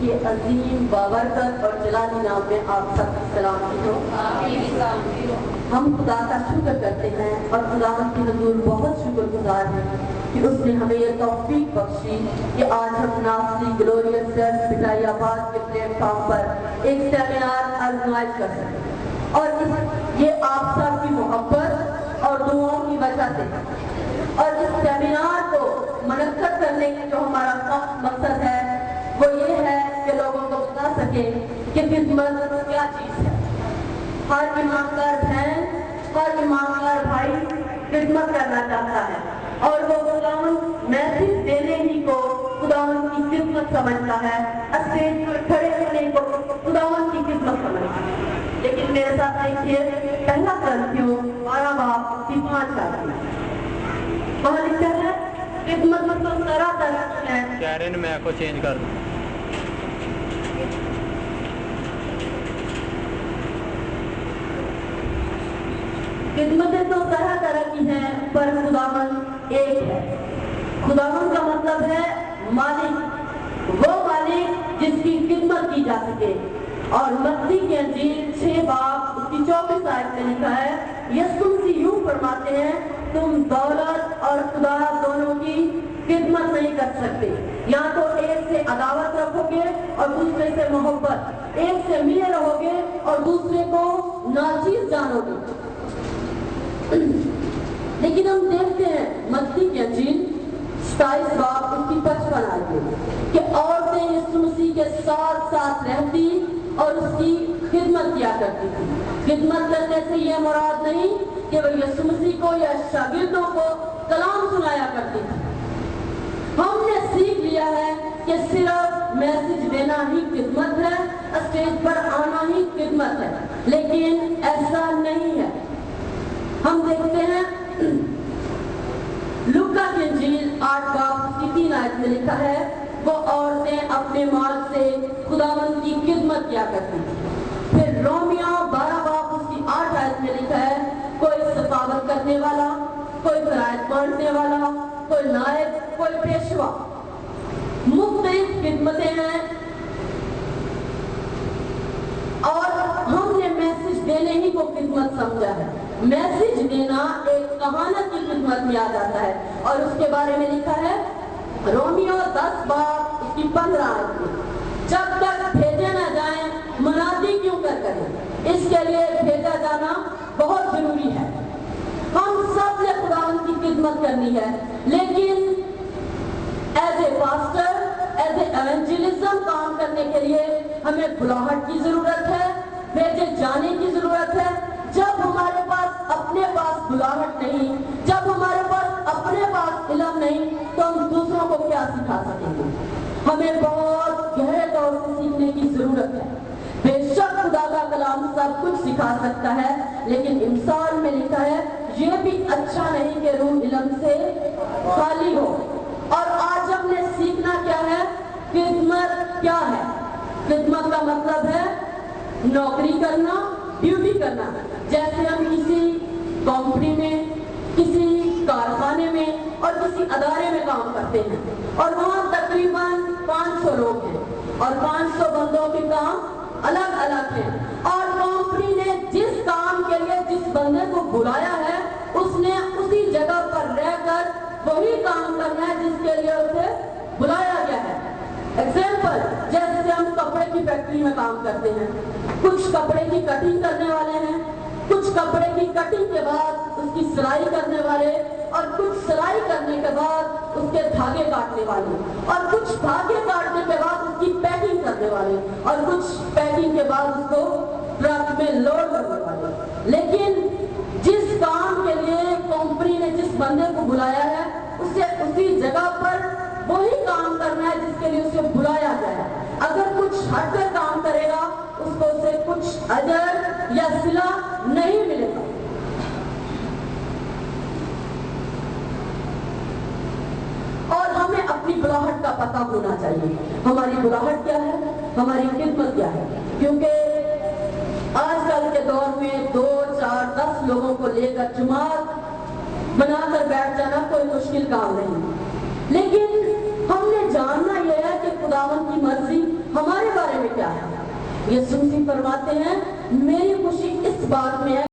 के अजीम बाबरकत और जलाली नाम में आप सबकी सलामती हो। हम खुदा का शुक्र करते हैं और खुदा की हुजूर बहुत शुक्रगुजार हैं कि उसने हमें ये तौफीक बख्शी कि आज हम नासरी ग्लोरियस चर्च बिटाइयाबाद के प्लेटफॉर्म पर एक सेमिनार आर्गेनाइज कर सकें और ये आप सब की मोहब्बत और दुआओं की वजह से। और इस सेमिनार को मुनक्कद करने का जो हमारा खास मकसद है वो ये है कि लोगों को बता सके कि खिदमत क्या चीज़ है। हर ईमानदार बहन, हर ईमानदार भाई खिदमत करना चाहता है और वो खुदावंद मैसेज देने ही को खुदावंद की खिदमत समझता है, स्टेज पर खड़े होने को खुदावंद की खिदमत समझता है। लेकिन मेरे साथ देखिए पहला करंथियों 12 बाब 5 आती है, वहाँ लिखा है खिदमत मतलब तरह तरह की है। कैरन मैं को चेंज कर दूं। खिदमतें तो तरह तरह की हैं पर खुदावंद एक है। खुदावंद का मतलब है मालिक, वो मालिक जिसकी खिदमत की जा सके। और मत्ती की अंजील 6 बाब उसकी 24 आयत में लिखा है, यीशु मसीह यूं फरमाते हैं, तुम दौलत और खुदा दोनों की खिदमत नहीं कर सकते। या तो एक से अदावत रखोगे और दूसरे से मोहब्बत, एक से मिले रहोगे और दूसरे को नाचीज जानोगे। लेकिन हम देखते हैं मत्ती की अंजील 27 बाब उसकी 55 आयत में कि औरतें यीशु मसीह के साथ साथ रहती और उसकी खिदमत किया करती थी। खिदमत करने से यह मुराद नहीं कि वह यीशु मसीह को या शागिर्दों को कलाम सुनाया करती थी। हमने सीख लिया है कि सिर्फ मैसेज देना ही खिदमत है, स्टेज पर आना ही खिदमत है, लेकिन ऐसा नहीं है। हम देखते हैं लूका की इंजील 8 बाब उसकी 3 आयत में लिखा है, वो औरतें अपने माल से खुदावंद की खिदमत किया करती थी। फिर रोमियो 12 बाब उसकी 8 आयत में लिखा है, कोई सखावत करने वाला, कोई फरायद बांटने वाला, कोई नायक, कोई पेशवा, मुख्तलिफ खिदमतें हैं। और हमने मैसेज देने ही को खिदमत समझा है। मैसेज देना एक कहानत की खिदमत में आ जाता है और उसके बारे में लिखा है रोमियो 10 बाब उसकी 15 आयत में, जब तक भेजे न जाए मुनादी क्यों कर करें, इसके लिए भेजा जाना बहुत जरूरी है। हम सब ने खुदावंद की खिदमत करनी है, लेकिन as a pastor, as a evangelism काम करने के लिए हमें बुलाहट की जरूरत है, भेजे जाने की जरूरत है। जब हमारे पास अपने पास बुलाहट नहीं, जब हमारे पास अपने पास इल्म नहीं, तो हम दूसरों को क्या सिखा सकेंगे। हमें बहुत गहरे तौर से सीखने की जरूरत है। बेशक खुदा का कलाम सब कुछ सिखा सकता है, लेकिन इंसान में लिखा है ये भी अच्छा नहीं कि रूह इल्म से खाली हो। और आज हमने सीखना क्या है, खिदमत क्या है। खिदमत का मतलब है नौकरी करना, ड्यूटी करना। जैसे हम किसी कंपनी में, किसी कारखाने में और किसी अदारे में काम करते हैं और वहाँ तकरीबन 500 लोग हैं और 500 बंदों के काम अलग अलग हैं और कंपनी ने जिस काम के लिए जिस बंदे को बुलाया है उसने उसी जगह पर रहकर वही काम करना है जिसके लिए उसे बुलाया गया है। एग्जाम्पल, जैसे हम कपड़े की फैक्ट्री में काम करते हैं, कुछ कपड़े की कटिंग करने वाले हैं, कुछ कपड़े की कटिंग के बाद उसकी सिलाई करने वाले और कुछ सिलाई करने के बाद उसके धागे काटने वाले और कुछ धागे काटने के बाद उसकी पैकिंग करने वाले और कुछ पैकिंग के बाद उसको ट्रक में लोड करने वाले। लेकिन जिस काम के लिए कंपनी ने जिस बंदे को बुलाया है उसे उसी जगह पर वही काम करना है जिसके लिए उसे बुलाया गया है। अगर कुछ हटकर काम करेगा उसको उसे कुछ अजर या सिला नहीं मिलेगा। और हमें अपनी बुलाहट का पता होना चाहिए। हमारी बुलाहट क्या है, हमारी खिदमत क्या है, क्योंकि आजकल के दौर में 2, 4, 10 लोगों को लेकर जमात बनाकर बैठ जाना कोई मुश्किल काम नहीं। लेकिन हमने जानना यह है कि खुदावंद की मर्जी हमारे बारे में क्या है? ये सूफी फरमाते हैं मेरी खुशी इस बात में है